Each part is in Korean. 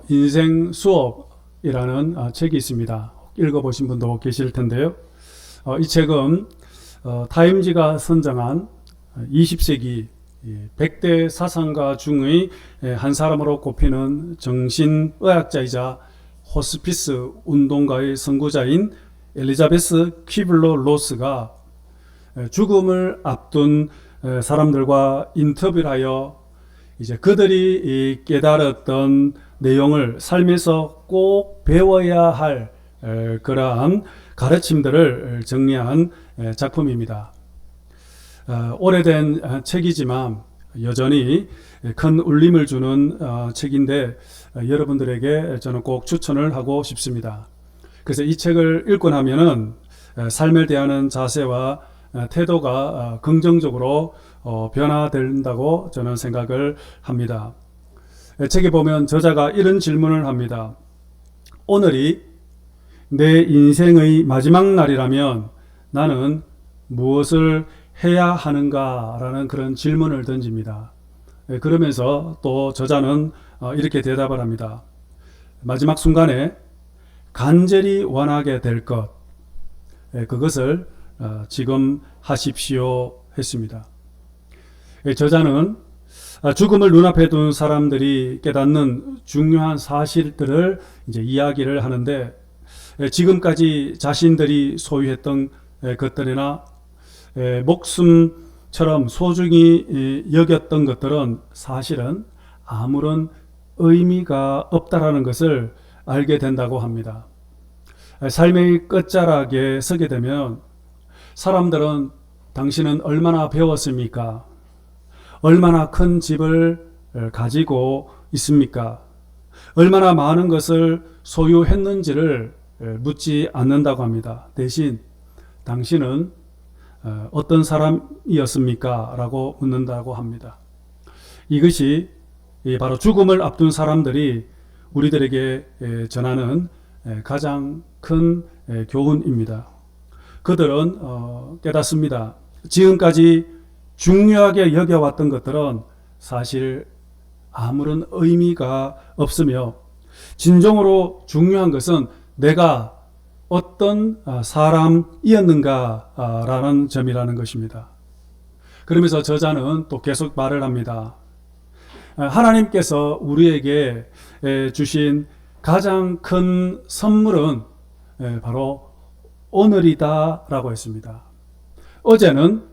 인생 수업이라는 책이 있습니다. 읽어보신 분도 계실 텐데요. 이 책은 타임지가 선정한 20세기 100대 사상가 중의 한 사람으로 꼽히는 정신의학자이자 호스피스 운동가의 선구자인 엘리자베스 퀴블러 로스가 죽음을 앞둔 사람들과 인터뷰를 하여 이제 그들이 깨달았던 내용을 삶에서 꼭 배워야 할 그러한 가르침들을 정리한 작품입니다. 오래된 책이지만 여전히 큰 울림을 주는 책인데 여러분들에게 저는 꼭 추천을 하고 싶습니다. 그래서 이 책을 읽고 나면은 삶을 대하는 자세와 태도가 긍정적으로 변화된다고 저는 생각을 합니다. 책에 보면 저자가 이런 질문을 합니다. 오늘이 내 인생의 마지막 날이라면 나는 무엇을 해야 하는가라는 그런 질문을 던집니다. 그러면서 또 저자는 이렇게 대답을 합니다. 마지막 순간에 간절히 원하게 될 것, 그것을 지금 하십시오 했습니다. 저자는 죽음을 눈앞에 둔 사람들이 깨닫는 중요한 사실들을 이제 이야기를 하는데, 지금까지 자신들이 소유했던 것들이나 목숨처럼 소중히 여겼던 것들은 사실은 아무런 의미가 없다라는 것을 알게 된다고 합니다. 삶의 끝자락에 서게 되면 사람들은 당신은 얼마나 배웠습니까? 얼마나 큰 집을 가지고 있습니까? 얼마나 많은 것을 소유했는지를 묻지 않는다고 합니다. 대신 당신은 어떤 사람이었습니까? 라고 묻는다고 합니다. 이것이 바로 죽음을 앞둔 사람들이 우리들에게 전하는 가장 큰 교훈입니다. 그들은 깨닫습니다. 지금까지 중요하게 여겨왔던 것들은 사실 아무런 의미가 없으며, 진정으로 중요한 것은 내가 어떤 사람이었는가라는 점이라는 것입니다. 그러면서 저자는 또 계속 말을 합니다. 하나님께서 우리에게 주신 가장 큰 선물은 바로 오늘이다 라고 했습니다. 어제는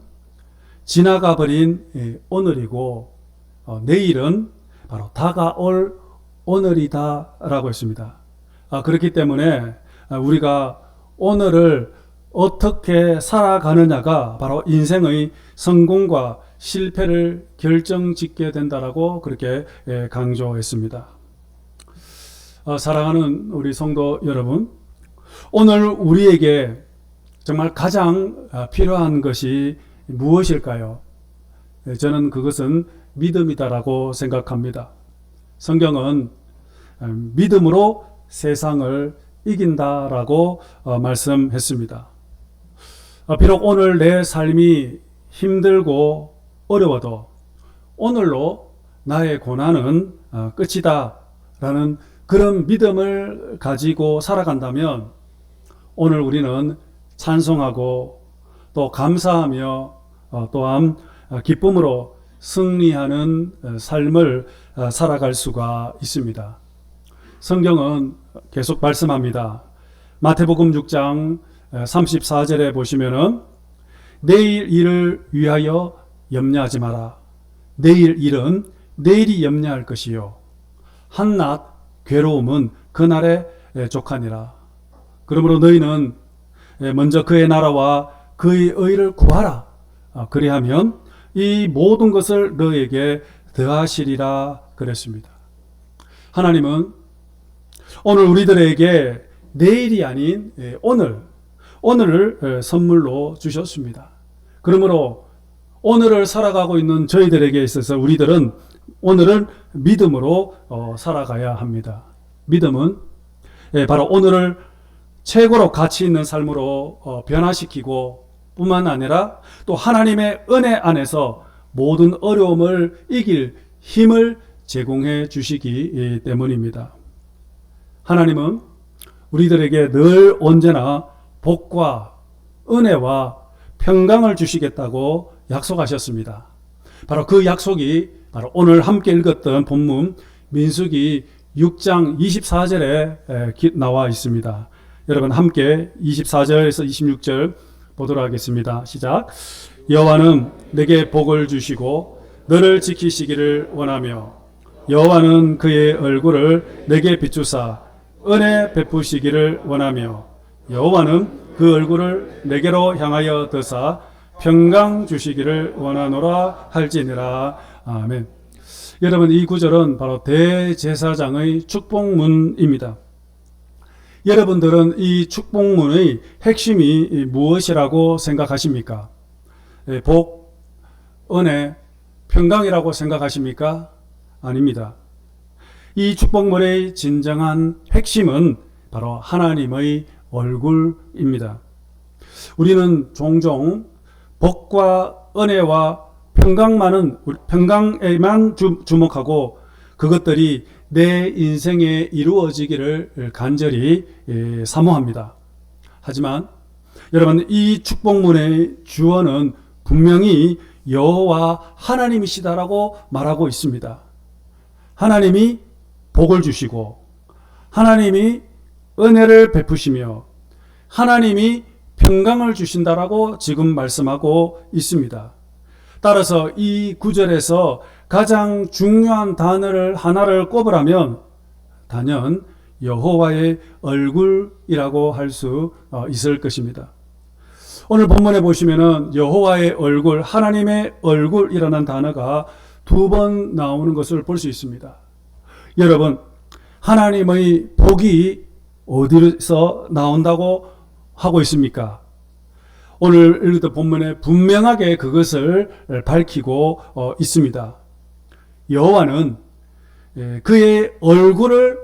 지나가 버린 오늘이고 내일은 바로 다가올 오늘이다 라고 했습니다. 그렇기 때문에 우리가 오늘을 어떻게 살아가느냐가 바로 인생의 성공과 실패를 결정짓게 된다라고 그렇게 강조했습니다. 사랑하는 우리 성도 여러분, 오늘 우리에게 정말 가장 필요한 것이 무엇일까요? 저는 그것은 믿음이다라고 생각합니다. 성경은 믿음으로 세상을 이긴다라고 말씀했습니다. 비록 오늘 내 삶이 힘들고 어려워도 오늘로 나의 고난은 끝이다 라는 그런 믿음을 가지고 살아간다면 오늘 우리는 찬송하고 또 감사하며 또한 기쁨으로 승리하는 삶을 살아갈 수가 있습니다. 성경은 계속 말씀합니다. 마태복음 6장 34절에 보시면은 내일 일을 위하여 염려하지 마라. 내일 일은 내일이 염려할 것이요 한낱 괴로움은 그날에 족하니라. 그러므로 너희는 먼저 그의 나라와 그의 의를 구하라. 그리하면 이 모든 것을 너에게 더하시리라 그랬습니다. 하나님은 오늘 우리들에게 내일이 아닌 오늘을 선물로 주셨습니다. 그러므로 오늘을 살아가고 있는 저희들에게 있어서 우리들은 오늘을 믿음으로 살아가야 합니다. 믿음은 바로 오늘을 최고로 가치 있는 삶으로 변화시키고 뿐만 아니라 또 하나님의 은혜 안에서 모든 어려움을 이길 힘을 제공해 주시기 때문입니다. 하나님은 우리들에게 늘 언제나 복과 은혜와 평강을 주시겠다고 약속하셨습니다. 바로 그 약속이 바로 오늘 함께 읽었던 본문 민수기 6장 24절에 나와 있습니다. 여러분 함께 24절에서 26절 보도록 하겠습니다. 시작. 여호와는 내게 복을 주시고 너를 지키시기를 원하며 여호와는 그의 얼굴을 내게 비추사 은혜 베푸시기를 원하며 여호와는 그 얼굴을 내게로 향하여 드사 평강 주시기를 원하노라 할지니라. 아멘. 여러분 이 구절은 바로 대제사장의 축복문입니다. 여러분들은 이 축복문의 핵심이 무엇이라고 생각하십니까? 복, 은혜, 평강이라고 생각하십니까? 아닙니다. 이 축복문의 진정한 핵심은 바로 하나님의 얼굴입니다. 우리는 종종 복과 은혜와 평강에만 주목하고 그것들이 내 인생에 이루어지기를 간절히 사모합니다. 하지만 여러분 이 축복문의 주어는 분명히 여호와 하나님이시다라고 말하고 있습니다. 하나님이 복을 주시고 하나님이 은혜를 베푸시며 하나님이 평강을 주신다라고 지금 말씀하고 있습니다. 따라서 이 구절에서 가장 중요한 단어를 하나를 꼽으라면 단연 여호와의 얼굴이라고 할 수 있을 것입니다. 오늘 본문에 보시면은 여호와의 얼굴, 하나님의 얼굴이라는 단어가 2번 나오는 것을 볼 수 있습니다. 여러분, 하나님의 복이 어디서 나온다고 하고 있습니까? 오늘 읽었던 본문에 분명하게 그것을 밝히고 있습니다. 여호와는 그의 얼굴을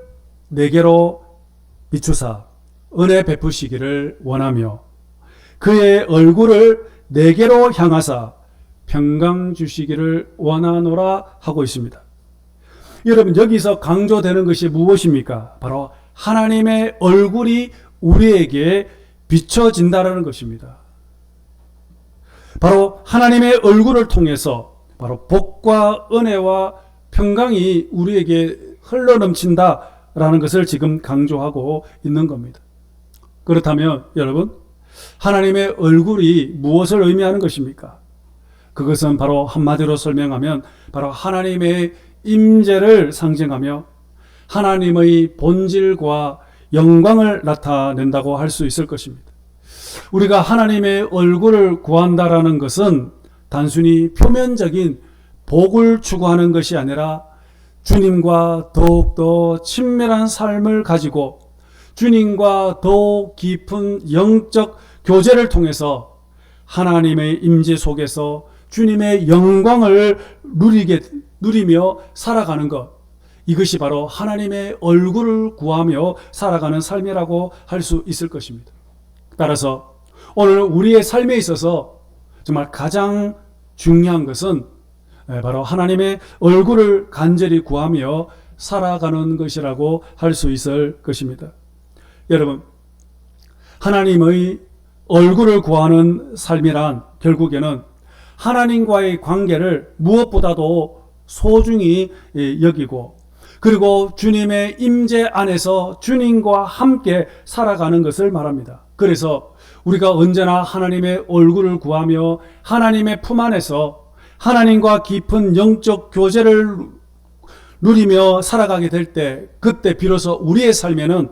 내게로 비추사 은혜 베푸시기를 원하며 그의 얼굴을 내게로 향하사 평강 주시기를 원하노라 하고 있습니다. 여러분 여기서 강조되는 것이 무엇입니까? 바로 하나님의 얼굴이 우리에게 비춰진다라는 것입니다. 바로 하나님의 얼굴을 통해서 바로 복과 은혜와 평강이 우리에게 흘러넘친다라는 것을 지금 강조하고 있는 겁니다. 그렇다면 여러분 하나님의 얼굴이 무엇을 의미하는 것입니까? 그것은 바로 한마디로 설명하면 바로 하나님의 임재를 상징하며 하나님의 본질과 영광을 나타낸다고 할 수 있을 것입니다. 우리가 하나님의 얼굴을 구한다라는 것은 단순히 표면적인 복을 추구하는 것이 아니라 주님과 더욱더 친밀한 삶을 가지고 주님과 더욱 깊은 영적 교제를 통해서 하나님의 임재 속에서 주님의 영광을 누리며 살아가는 것, 이것이 바로 하나님의 얼굴을 구하며 살아가는 삶이라고 할 수 있을 것입니다. 따라서 오늘 우리의 삶에 있어서 정말 가장 중요한 것은 바로 하나님의 얼굴을 간절히 구하며 살아가는 것이라고 할 수 있을 것입니다. 여러분, 하나님의 얼굴을 구하는 삶이란 결국에는 하나님과의 관계를 무엇보다도 소중히 여기고 그리고 주님의 임재 안에서 주님과 함께 살아가는 것을 말합니다. 그래서 우리가 언제나 하나님의 얼굴을 구하며 하나님의 품 안에서 하나님과 깊은 영적 교제를 누리며 살아가게 될 때 그때 비로소 우리의 삶에는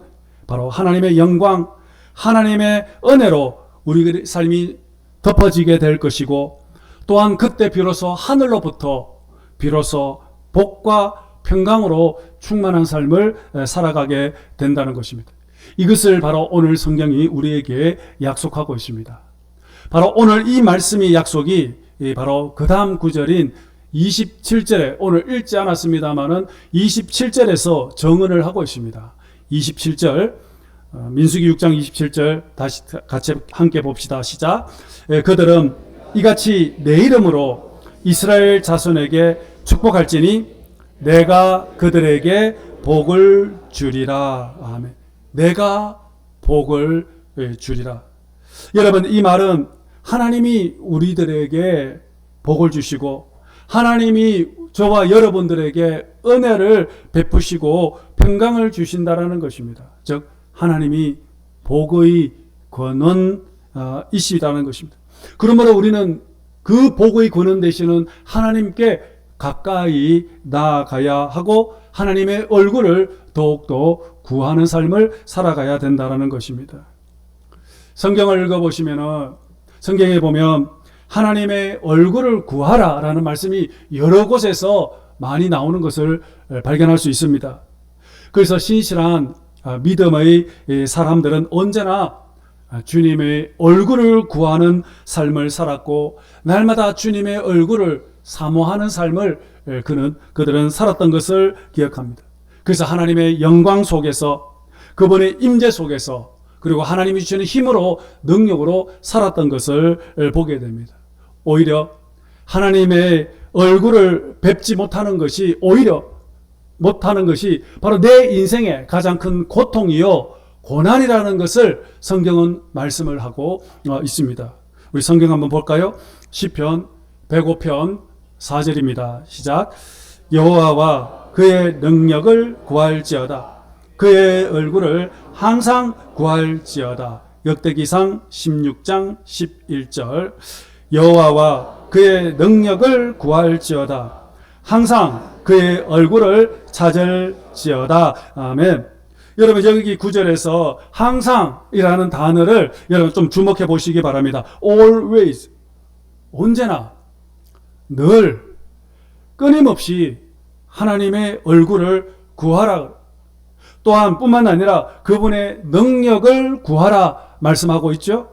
바로 하나님의 영광, 하나님의 은혜로 우리의 삶이 덮어지게 될 것이고 또한 그때 비로소 하늘로부터 비로소 복과 평강으로 충만한 삶을 살아가게 된다는 것입니다. 이것을 바로 오늘 성경이 우리에게 약속하고 있습니다. 바로 오늘 이 말씀의 약속이 바로 그 다음 구절인 27절에 오늘 읽지 않았습니다만은 27절에서 정언을 하고 있습니다. 27절 민수기 6장 27절 다시 같이 함께 봅시다. 시작. 그들은 이같이 내 이름으로 이스라엘 자손에게 축복할지니 내가 그들에게 복을 주리라. 아멘. 내가 복을 주리라. 여러분, 이 말은 하나님이 우리들에게 복을 주시고 하나님이 저와 여러분들에게 은혜를 베푸시고 평강을 주신다라는 것입니다. 즉 하나님이 복의 권원이시다는 것입니다. 그러므로 우리는 그 복의 권원 되시는 하나님께 가까이 나아가야 하고 하나님의 얼굴을 더욱더 구하는 삶을 살아가야 된다는 것입니다. 성경을 읽어보시면 성경에 보면 하나님의 얼굴을 구하라라는 말씀이 여러 곳에서 많이 나오는 것을 발견할 수 있습니다. 그래서 신실한 믿음의 사람들은 언제나 주님의 얼굴을 구하는 삶을 살았고 날마다 주님의 얼굴을 사모하는 삶을 그들은 살았던 것을 기억합니다. 그래서 하나님의 영광 속에서 그분의 임재 속에서 그리고 하나님이 주시는 힘으로 능력으로 살았던 것을 보게 됩니다. 오히려 하나님의 얼굴을 뵙지 못하는 것이 바로 내 인생의 가장 큰 고통이요 고난이라는 것을 성경은 말씀을 하고 있습니다. 우리 성경 한번 볼까요? 시편 105편 4절입니다. 시작. 여호와와 그의 능력을 구할지어다. 그의 얼굴을 항상 구할지어다. 역대기상 16장 11절. 여호와와 그의 능력을 구할지어다. 항상 그의 얼굴을 찾을지어다. 아멘. 여러분 여기 9절에서 항상이라는 단어를 여러분 좀 주목해 보시기 바랍니다. always, 언제나, 늘, 끊임없이 하나님의 얼굴을 구하라. 또한 뿐만 아니라 그분의 능력을 구하라 말씀하고 있죠.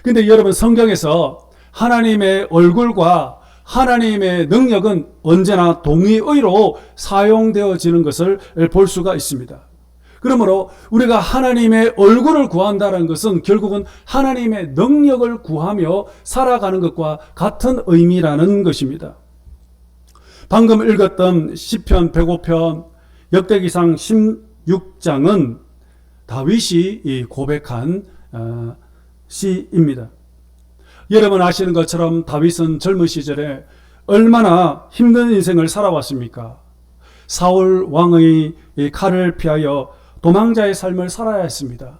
근데 여러분 성경에서 하나님의 얼굴과 하나님의 능력은 언제나 동의어로 사용되어지는 것을 볼 수가 있습니다. 그러므로 우리가 하나님의 얼굴을 구한다는 것은 결국은 하나님의 능력을 구하며 살아가는 것과 같은 의미라는 것입니다. 방금 읽었던 시편 105편 역대기상 16장은 다윗이 고백한 시입니다. 여러분 아시는 것처럼 다윗은 젊은 시절에 얼마나 힘든 인생을 살아왔습니까? 사울 왕의 칼을 피하여 도망자의 삶을 살아야 했습니다.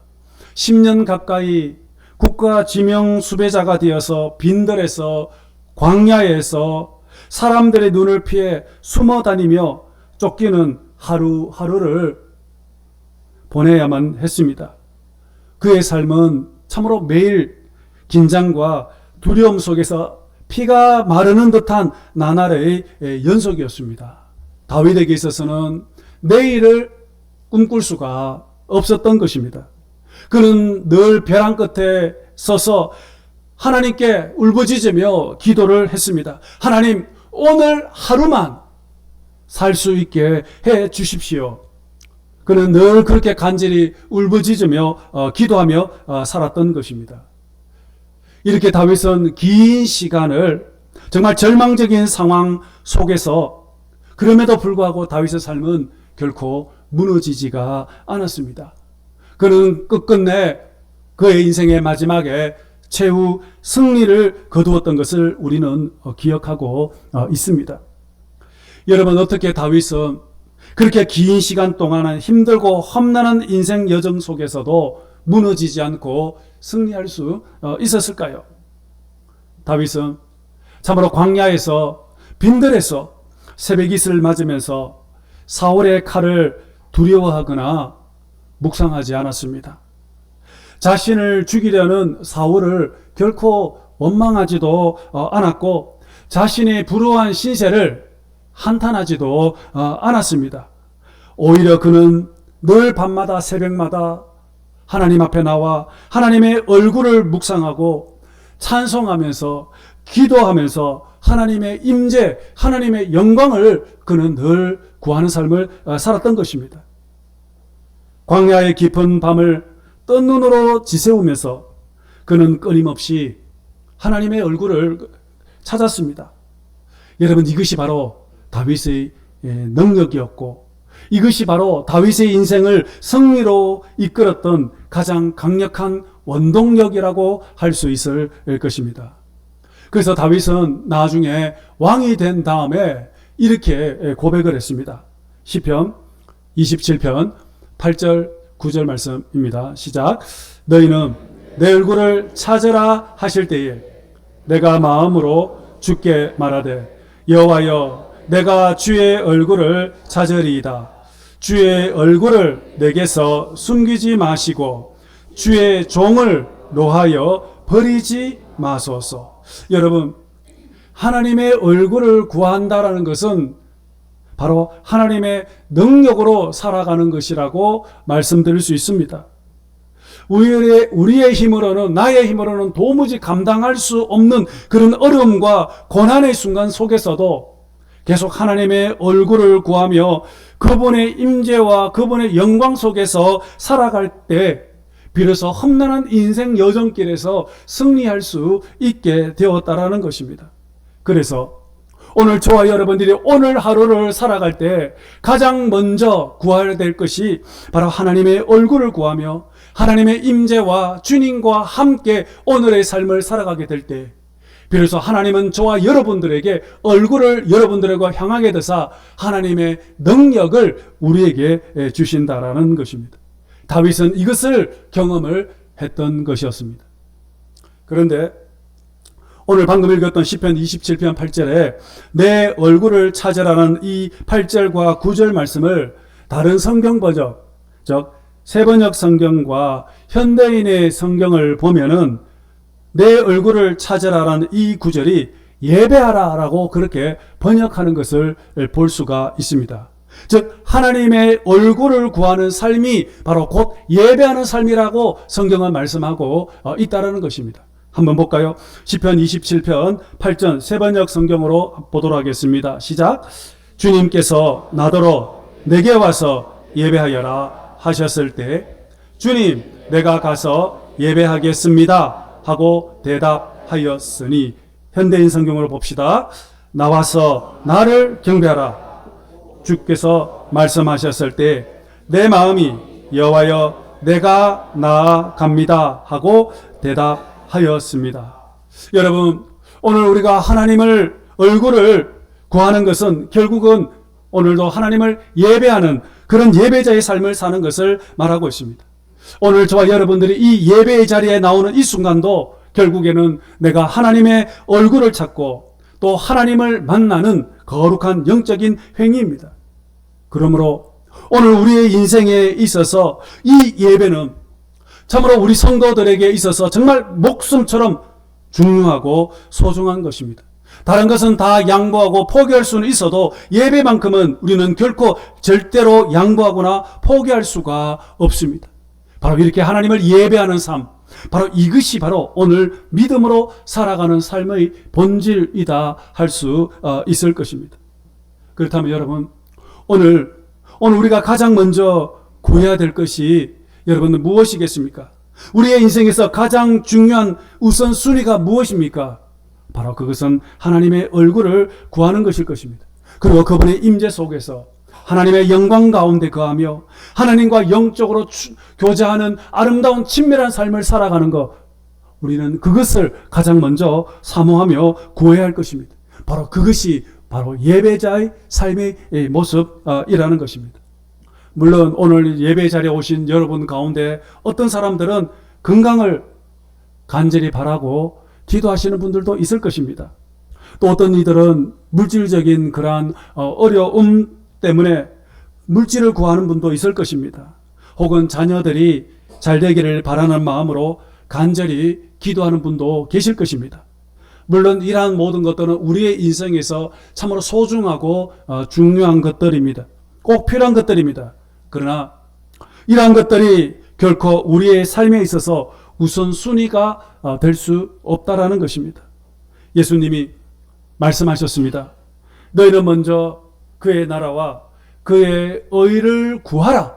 10년 가까이 국가 지명 수배자가 되어서 빈들에서 광야에서 사람들의 눈을 피해 숨어 다니며 쫓기는 하루하루를 보내야만 했습니다. 그의 삶은 참으로 매일 긴장과 두려움 속에서 피가 마르는 듯한 나날의 연속이었습니다. 다윗에게 있어서는 내일을 꿈꿀 수가 없었던 것입니다. 그는 늘 벼랑 끝에 서서 하나님께 울부짖으며 기도를 했습니다. 하나님, 오늘 하루만 살 수 있게 해 주십시오. 그는 늘 그렇게 간절히 울부짖으며 기도하며 살았던 것입니다. 이렇게 다윗은 긴 시간을 정말 절망적인 상황 속에서 그럼에도 불구하고 다윗의 삶은 결코 무너지지가 않았습니다. 그는 끝끝내 그의 인생의 마지막에 최후 승리를 거두었던 것을 우리는 기억하고 있습니다. 여러분 어떻게 다윗은 그렇게 긴 시간 동안은 힘들고 험난한 인생 여정 속에서도 무너지지 않고 승리할 수 있었을까요? 다윗은 참으로 광야에서 빈들에서 새벽이슬을 맞으면서 사울의 칼을 두려워하거나 묵상하지 않았습니다. 자신을 죽이려는 사울을 결코 원망하지도 않았고 자신의 불우한 신세를 한탄하지도 않았습니다. 오히려 그는 늘 밤마다 새벽마다 하나님 앞에 나와 하나님의 얼굴을 묵상하고 찬송하면서 기도하면서 하나님의 임재, 하나님의 영광을 그는 늘 구하는 삶을 살았던 것입니다. 광야의 깊은 밤을 뜬 눈으로 지새우면서 그는 끊임없이 하나님의 얼굴을 찾았습니다. 여러분 이것이 바로 다윗의 능력이었고, 이것이 바로 다윗의 인생을 승리로 이끌었던 가장 강력한 원동력이라고 할 수 있을 것입니다. 그래서 다윗은 나중에 왕이 된 다음에 이렇게 고백을 했습니다. 시편 27편 8절 9절 말씀입니다. 시작. 너희는 내 얼굴을 찾으라 하실 때에 내가 마음으로 주께 말하되 여호와여 내가 주의 얼굴을 찾으리이다. 주의 얼굴을 내게서 숨기지 마시고 주의 종을 노하여 버리지 마소서. 여러분, 하나님의 얼굴을 구한다라는 것은 바로 하나님의 능력으로 살아가는 것이라고 말씀드릴 수 있습니다. 우리의 힘으로는, 나의 힘으로는 도무지 감당할 수 없는 그런 어려움과 고난의 순간 속에서도 계속 하나님의 얼굴을 구하며 그분의 임재와 그분의 영광 속에서 살아갈 때 비로소 험난한 인생 여정길에서 승리할 수 있게 되었다라는 것입니다. 그래서 오늘 저와 여러분들이 오늘 하루를 살아갈 때 가장 먼저 구해야 될 것이 바로 하나님의 얼굴을 구하며 하나님의 임재와 주님과 함께 오늘의 삶을 살아가게 될 때 비로소 하나님은 저와 여러분들에게 얼굴을 여러분들과 향하게 되사 하나님의 능력을 우리에게 주신다라는 것입니다. 다윗은 이것을 경험을 했던 것이었습니다. 그런데 오늘 방금 읽었던 시편 27편 8절에 내 얼굴을 찾으라는 이 8절과 9절 말씀을 다른 성경 버전, 즉 세번역 성경과 현대인의 성경을 보면은 내 얼굴을 찾으라라는 이 구절이 예배하라라고 그렇게 번역하는 것을 볼 수가 있습니다. 즉 하나님의 얼굴을 구하는 삶이 바로 곧 예배하는 삶이라고 성경은 말씀하고 있다라는 것입니다. 한번 볼까요? 시편 27편 8절 세번역 성경으로 보도록 하겠습니다. 시작. 주님께서 나더러 내게 와서 예배하여라 하셨을 때 주님 내가 가서 예배하겠습니다 하고 대답하였으니 현대인 성경으로 봅시다. 나와서 나를 경배하라. 주께서 말씀하셨을 때 내 마음이 여호와여 내가 나아갑니다 하고 대답하였습니다. 여러분 오늘 우리가 하나님을 얼굴을 구하는 것은 결국은 오늘도 하나님을 예배하는 그런 예배자의 삶을 사는 것을 말하고 있습니다. 오늘 저와 여러분들이 이 예배의 자리에 나오는 이 순간도 결국에는 내가 하나님의 얼굴을 찾고 또 하나님을 만나는 거룩한 영적인 행위입니다. 그러므로 오늘 우리의 인생에 있어서 이 예배는 참으로 우리 성도들에게 있어서 정말 목숨처럼 중요하고 소중한 것입니다. 다른 것은 다 양보하고 포기할 수는 있어도 예배만큼은 우리는 결코 절대로 양보하거나 포기할 수가 없습니다. 바로 이렇게 하나님을 예배하는 삶, 바로 이것이 바로 오늘 믿음으로 살아가는 삶의 본질이다 할 수 있을 것입니다. 그렇다면 여러분 오늘 우리가 가장 먼저 구해야 될 것이 여러분은 무엇이겠습니까? 우리의 인생에서 가장 중요한 우선순위가 무엇입니까? 바로 그것은 하나님의 얼굴을 구하는 것일 것입니다. 그리고 그분의 임재 속에서 하나님의 영광 가운데 거하며 하나님과 영적으로 교제하는 아름다운 친밀한 삶을 살아가는 것, 우리는 그것을 가장 먼저 사모하며 구해야 할 것입니다. 바로 그것이 바로 예배자의 삶의 모습이라는 것입니다. 물론 오늘 예배 자리에 오신 여러분 가운데 어떤 사람들은 건강을 간절히 바라고 기도하시는 분들도 있을 것입니다. 또 어떤 이들은 물질적인 그러한 어려움 때문에 물질을 구하는 분도 있을 것입니다. 혹은 자녀들이 잘 되기를 바라는 마음으로 간절히 기도하는 분도 계실 것입니다. 물론 이러한 모든 것들은 우리의 인생에서 참으로 소중하고 중요한 것들입니다. 꼭 필요한 것들입니다. 그러나 이러한 것들이 결코 우리의 삶에 있어서 우선순위가 될 수 없다라는 것입니다. 예수님이 말씀하셨습니다. 너희는 먼저 그의 나라와 그의 의를 구하라.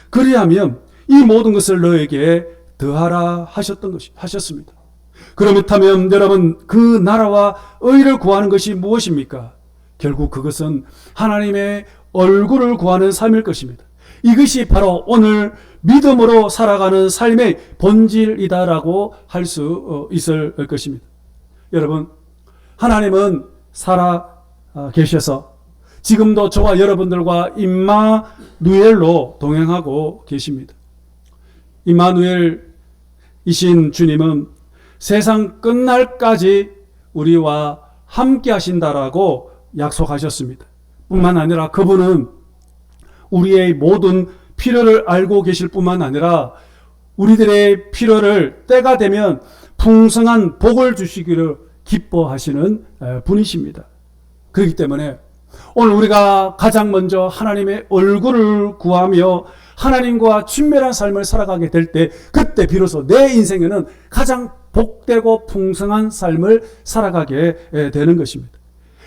그리하면 이 모든 것을 너에게 더하라 하셨습니다. 그렇다면 여러분 그 나라와 의를 구하는 것이 무엇입니까? 결국 그것은 하나님의 얼굴을 구하는 삶일 것입니다. 이것이 바로 오늘 믿음으로 살아가는 삶의 본질이다라고 할 수 있을 것입니다. 여러분, 하나님은 살아 계셔서 지금도 저와 여러분들과 임마누엘로 동행하고 계십니다. 임마누엘이신 주님은 세상 끝날까지 우리와 함께 하신다라고 약속하셨습니다. 뿐만 아니라 그분은 우리의 모든 필요를 알고 계실 뿐만 아니라 우리들의 필요를 때가 되면 풍성한 복을 주시기를 기뻐하시는 분이십니다. 그렇기 때문에 오늘 우리가 가장 먼저 하나님의 얼굴을 구하며 하나님과 친밀한 삶을 살아가게 될 때, 그때 비로소 내 인생에는 가장 복되고 풍성한 삶을 살아가게 되는 것입니다.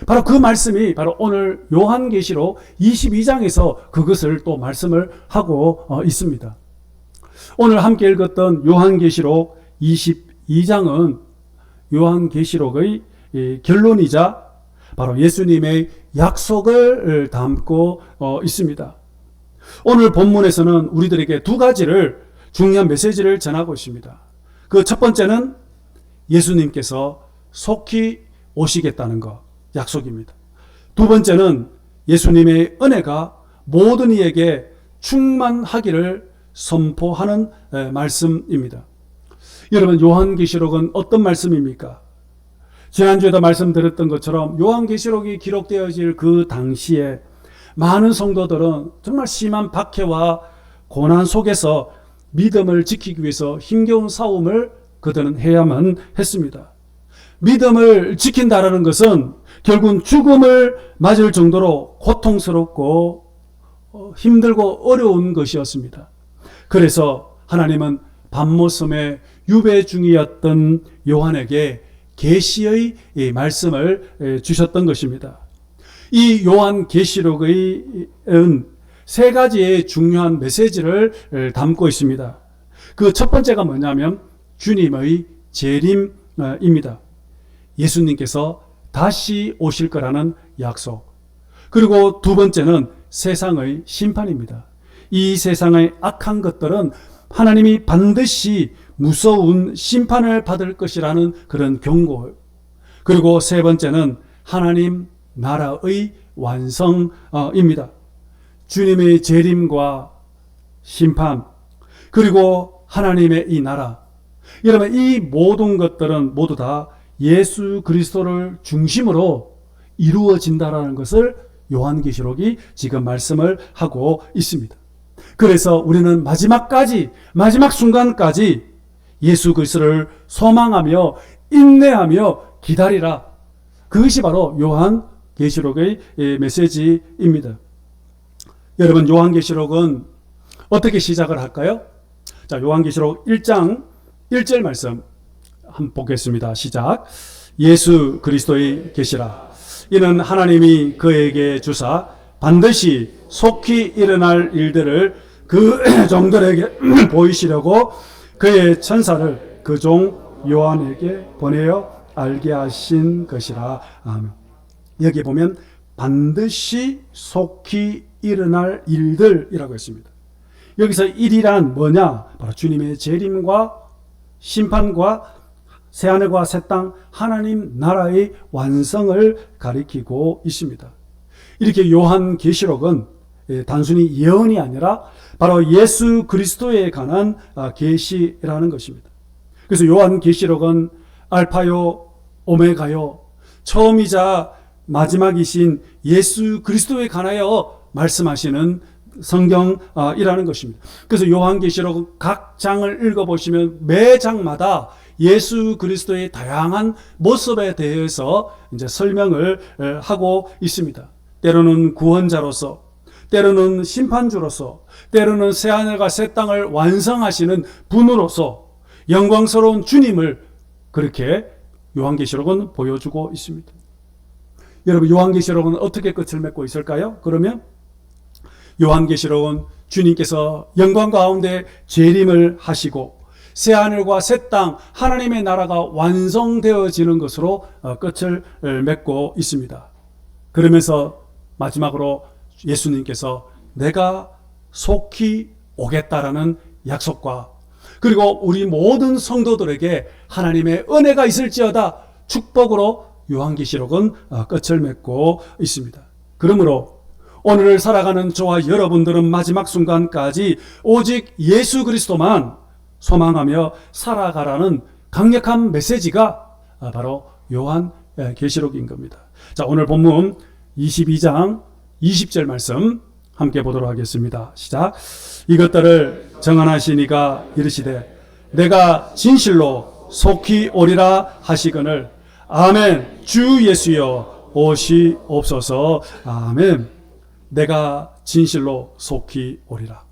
바로 그 말씀이 바로 오늘 요한계시록 22장에서 그것을 또 말씀을 하고 있습니다. 오늘 함께 읽었던 요한계시록 22장은 요한계시록의 결론이자 바로 예수님의 약속을 담고 있습니다. 오늘 본문에서는 우리들에게 두 가지를 중요한 메시지를 전하고 있습니다. 그 첫 번째는 예수님께서 속히 오시겠다는 것, 약속입니다. 두 번째는 예수님의 은혜가 모든 이에게 충만하기를 선포하는 말씀입니다. 여러분, 요한계시록은 어떤 말씀입니까? 지난주에도 말씀드렸던 것처럼 요한계시록이 기록되어질 그 당시에 많은 성도들은 정말 심한 박해와 고난 속에서 믿음을 지키기 위해서 힘겨운 싸움을 그들은 해야만 했습니다. 믿음을 지킨다라는 것은 결국은 죽음을 맞을 정도로 고통스럽고 힘들고 어려운 것이었습니다. 그래서 하나님은 밤모섬에 유배 중이었던 요한에게 계시의 말씀을 주셨던 것입니다. 이 요한계시록은 세 가지의 중요한 메시지를 담고 있습니다. 그 첫 번째가 뭐냐면 주님의 재림입니다. 예수님께서 다시 오실 거라는 약속. 그리고 두 번째는 세상의 심판입니다. 이 세상의 악한 것들은 하나님이 반드시 무서운 심판을 받을 것이라는 그런 경고. 그리고 세 번째는 하나님 나라의 완성입니다. 주님의 재림과 심판, 그리고 하나님의 이 나라. 여러분, 이 모든 것들은 모두 다 예수 그리스도를 중심으로 이루어진다라는 것을 요한계시록이 지금 말씀을 하고 있습니다. 그래서 우리는 마지막 순간까지 예수 그리스도를 소망하며 인내하며 기다리라. 그것이 바로 요한계시록의 메시지입니다. 여러분, 요한계시록은 어떻게 시작을 할까요? 자, 요한계시록 1장 1절 말씀 한번 보겠습니다. 시작. 예수 그리스도의 계시라. 이는 하나님이 그에게 주사 반드시 속히 일어날 일들을 그 종들에게 보이시려고 그의 천사를 그 종 요한에게 보내어 알게 하신 것이라. 아멘. 여기 보면 반드시 속히 일어날 일들이라고 했습니다. 여기서 일이란 뭐냐? 바로 주님의 재림과 심판과 새하늘과 새 땅 하나님 나라의 완성을 가리키고 있습니다. 이렇게 요한계시록은 단순히 예언이 아니라 바로 예수 그리스도에 관한 계시라는 것입니다. 그래서 요한계시록은 알파요 오메가요, 처음이자 마지막이신 예수 그리스도에 관하여 말씀하시는 성경이라는 것입니다. 그래서 요한계시록 각 장을 읽어보시면 매 장마다 예수 그리스도의 다양한 모습에 대해서 이제 설명을 하고 있습니다. 때로는 구원자로서, 때로는 심판주로서, 때로는 새하늘과 새 땅을 완성하시는 분으로서 영광스러운 주님을 그렇게 요한계시록은 보여주고 있습니다. 여러분, 요한계시록은 어떻게 끝을 맺고 있을까요? 그러면 요한계시록은 주님께서 영광 가운데 재림을 하시고 새하늘과 새 땅 하나님의 나라가 완성되어지는 것으로 끝을 맺고 있습니다. 그러면서 마지막으로 예수님께서 내가 속히 오겠다라는 약속과 그리고 우리 모든 성도들에게 하나님의 은혜가 있을지어다 축복으로 요한계시록은 끝을 맺고 있습니다. 그러므로 오늘을 살아가는 저와 여러분들은 마지막 순간까지 오직 예수 그리스도만 소망하며 살아가라는 강력한 메시지가 바로 요한계시록인 겁니다. 자, 오늘 본문 22장 20절 말씀 함께 보도록 하겠습니다. 시작. 이것들을 정언하시니가 이르시되 내가 진실로 속히 오리라 하시거늘 아멘. 주 예수여 오시옵소서. 아멘. 내가 진실로 속히 오리라.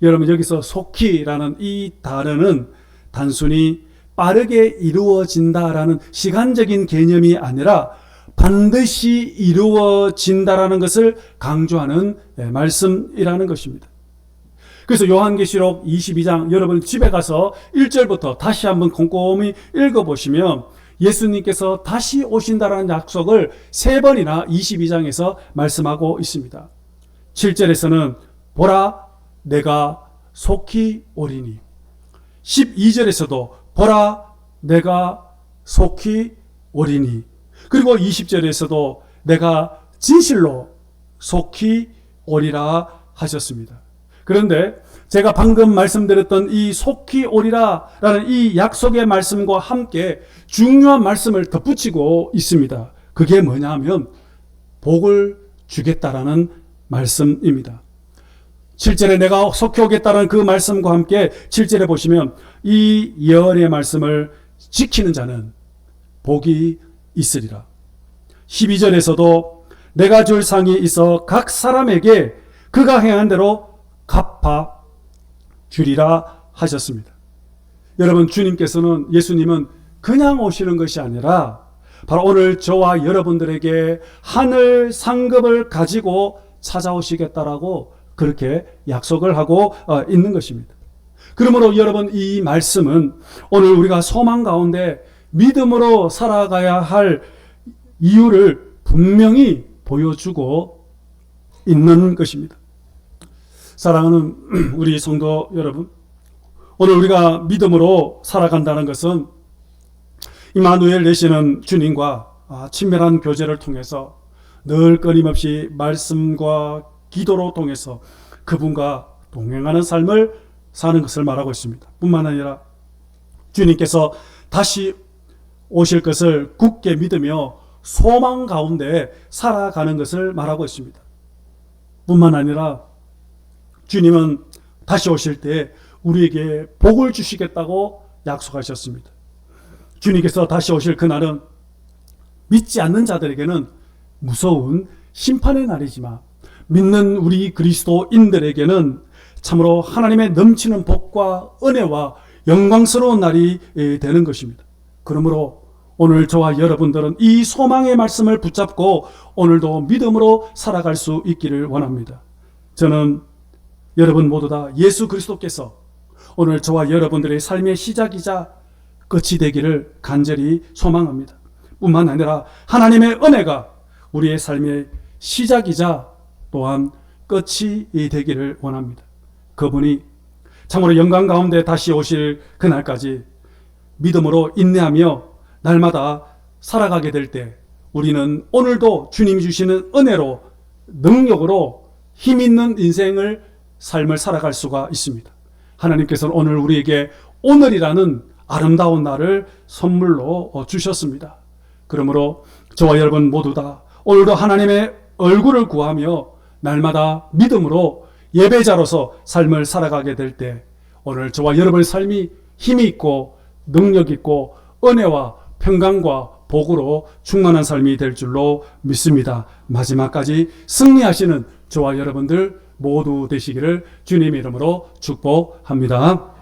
여러분, 여기서 속히라는 이 단어는 단순히 빠르게 이루어진다라는 시간적인 개념이 아니라 반드시 이루어진다라는 것을 강조하는 말씀이라는 것입니다. 그래서 요한계시록 22장 여러분 집에 가서 1절부터 다시 한번 꼼꼼히 읽어보시면 예수님께서 다시 오신다라는 약속을 3번이나 22장에서 말씀하고 있습니다. 7절에서는 보라 내가 속히 오리니, 12절에서도 보라 내가 속히 오리니, 그리고 20절에서도 내가 진실로 속히 오리라 하셨습니다. 그런데 제가 방금 말씀드렸던 이 속히 오리라라는 이 약속의 말씀과 함께 중요한 말씀을 덧붙이고 있습니다. 그게 뭐냐 하면 복을 주겠다라는 말씀입니다. 7절에 내가 속히 오겠다는 그 말씀과 함께 7절에 보시면 이 예언의 말씀을 지키는 자는 복이 있으리라. 12절에서도 내가 줄 상이 있어 각 사람에게 그가 행한 대로 갚아 주리라 하셨습니다. 여러분, 주님께서는, 예수님은 그냥 오시는 것이 아니라 바로 오늘 저와 여러분들에게 하늘 상급을 가지고 찾아오시겠다라고 그렇게 약속을 하고 있는 것입니다. 그러므로 여러분, 이 말씀은 오늘 우리가 소망 가운데 믿음으로 살아가야 할 이유를 분명히 보여주고 있는 것입니다. 사랑하는 우리 성도 여러분, 오늘 우리가 믿음으로 살아간다는 것은 임마누엘 되시는 주님과 친밀한 교제를 통해서 늘 끊임없이 말씀과 기도로 통해서 그분과 동행하는 삶을 사는 것을 말하고 있습니다. 뿐만 아니라 주님께서 다시 오실 것을 굳게 믿으며 소망 가운데 살아가는 것을 말하고 있습니다. 뿐만 아니라 주님은 다시 오실 때 우리에게 복을 주시겠다고 약속하셨습니다. 주님께서 다시 오실 그날은 믿지 않는 자들에게는 무서운 심판의 날이지만 믿는 우리 그리스도인들에게는 참으로 하나님의 넘치는 복과 은혜와 영광스러운 날이 되는 것입니다. 그러므로 오늘 저와 여러분들은 이 소망의 말씀을 붙잡고 오늘도 믿음으로 살아갈 수 있기를 원합니다. 저는 여러분 모두 다 예수 그리스도께서 오늘 저와 여러분들의 삶의 시작이자 끝이 되기를 간절히 소망합니다. 뿐만 아니라 하나님의 은혜가 우리의 삶의 시작이자 또한 끝이 되기를 원합니다. 그분이 참으로 영광 가운데 다시 오실 그날까지 믿음으로 인내하며 날마다 살아가게 될 때 우리는 오늘도 주님이 주시는 은혜로 능력으로 힘 있는 인생을 삶을 살아갈 수가 있습니다. 하나님께서는 오늘 우리에게 오늘이라는 아름다운 날을 선물로 주셨습니다. 그러므로 저와 여러분 모두 다 오늘도 하나님의 얼굴을 구하며 날마다 믿음으로 예배자로서 삶을 살아가게 될 때 오늘 저와 여러분의 삶이 힘이 있고 능력 있고 은혜와 평강과 복으로 충만한 삶이 될 줄로 믿습니다. 마지막까지 승리하시는 저와 여러분들 모두 되시기를 주님의 이름으로 축복합니다.